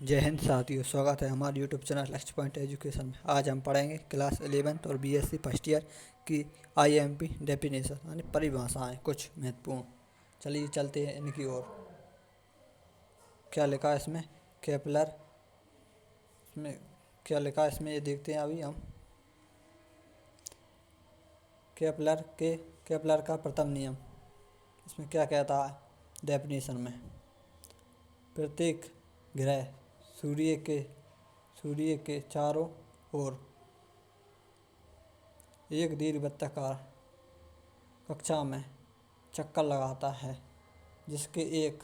जय हिंद साथियों, स्वागत है हमारे YouTube channel next point education में। आज हम पढ़ेंगे क्लास 11th और बीएससी फर्स्ट ईयर की आईएमपी डेफिनेशन यानी परिभाषाएं कुछ महत्वपूर्ण। चलिए चलते हैं इनकी ओर। क्या लिखा है इसमें केपलर, इसमें क्या लिखा है इसमें ये देखते हैं अभी हम। केपलर का प्रथम नियम इसमें क्या कहता है डेफिनेशन में। प्रत्येक ग्रह सूर्य के चारों ओर एक दीर्घवृत्ताकार कक्षा में चक्कर लगाता है, जिसके एक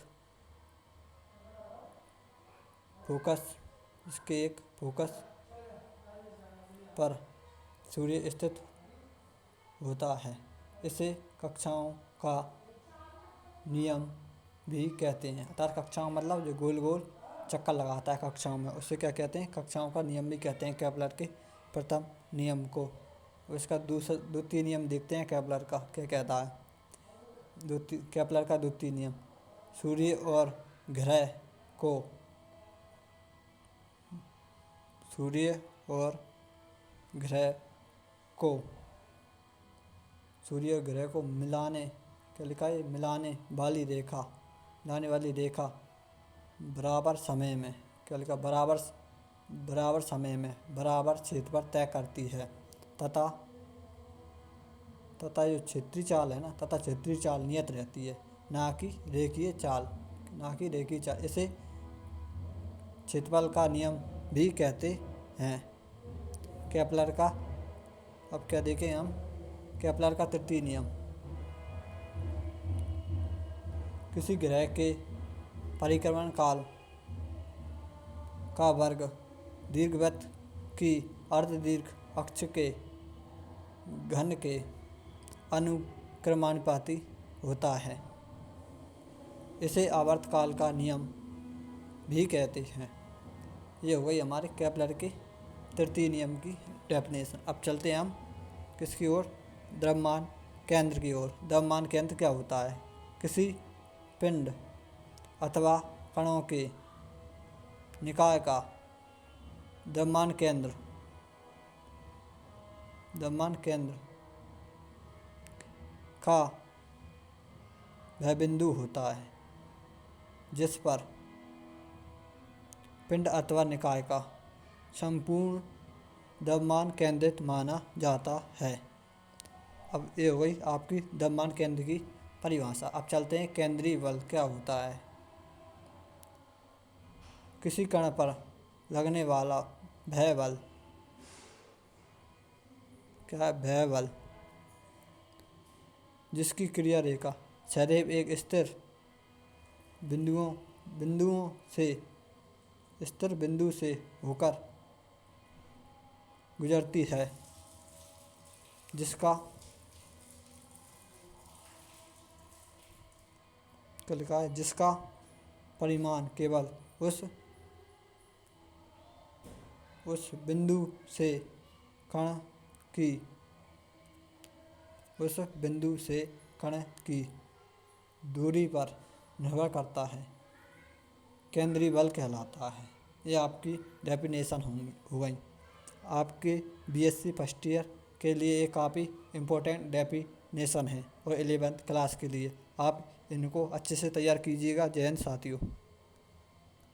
फोकस पर सूर्य स्थित होता है। इसे कक्षाओं का नियम भी कहते हैं। अर्थात कक्षाओं मतलब जो गोल गोल चक्कर लगाता है कक्षाओं में, उसे क्या कहते हैं, कक्षाओं का नियम भी कहते हैं केपलर के प्रथम नियम को। इसका द्वितीय नियम देखते हैं केपलर का क्या कहता है। केपलर का द्वितीय नियम, सूर्य और ग्रह को मिलाने, क्या लिखा है, मिलाने वाली रेखा बराबर समय में, क्या लिखा, बराबर समय में बराबर क्षेत्र पर तय करती है तथा जो क्षेत्रीय चाल है ना, क्षेत्रीय चाल नियत रहती है, ना कि रेखीय चाल। इसे क्षेत्रफल का नियम भी कहते हैं केपलर का। अब क्या देखें हम, केपलर का तृतीय नियम, किसी ग्रह के परिक्रमण काल का वर्ग दीर्घवृत्त की अर्धदीर्घ अक्ष के घन के अनुक्रमानुपाती होता है। इसे आवर्तकाल का नियम भी कहते हैं। ये हो गई हमारे केपलर के तृतीय नियम की डेफिनेशन। अब चलते हैं हम किसकी ओर, द्रव्यमान केंद्र की ओर। द्रव्यमान केंद्र क्या होता है, किसी पिंड अथवा कणों के निकाय का द्रव्यमान केंद्र का वह बिंदु होता है जिस पर पिंड अथवा निकाय का संपूर्ण द्रव्यमान केंद्रित माना जाता है। अब ये हो गई आपकी द्रव्यमान केंद्र की परिभाषा। अब चलते हैं केंद्रीय बल क्या होता है। किसी कण पर लगने वाला वह बल, क्या है, वह बल जिसकी क्रिया रेखा सदैव एक स्थिर बिंदु से होकर गुजरती है, जिसका परिमाण केवल उस बिंदु से कण की दूरी पर निर्भर करता है, केंद्रीय बल कहलाता है। ये आपकी डेफिनेशन हो गई। आपके बीएससी फर्स्ट ईयर के लिए ये काफ़ी इम्पोर्टेंट डेफिनेशन है और 11th क्लास के लिए आप इनको अच्छे से तैयार कीजिएगा। जय हिंद साथियों।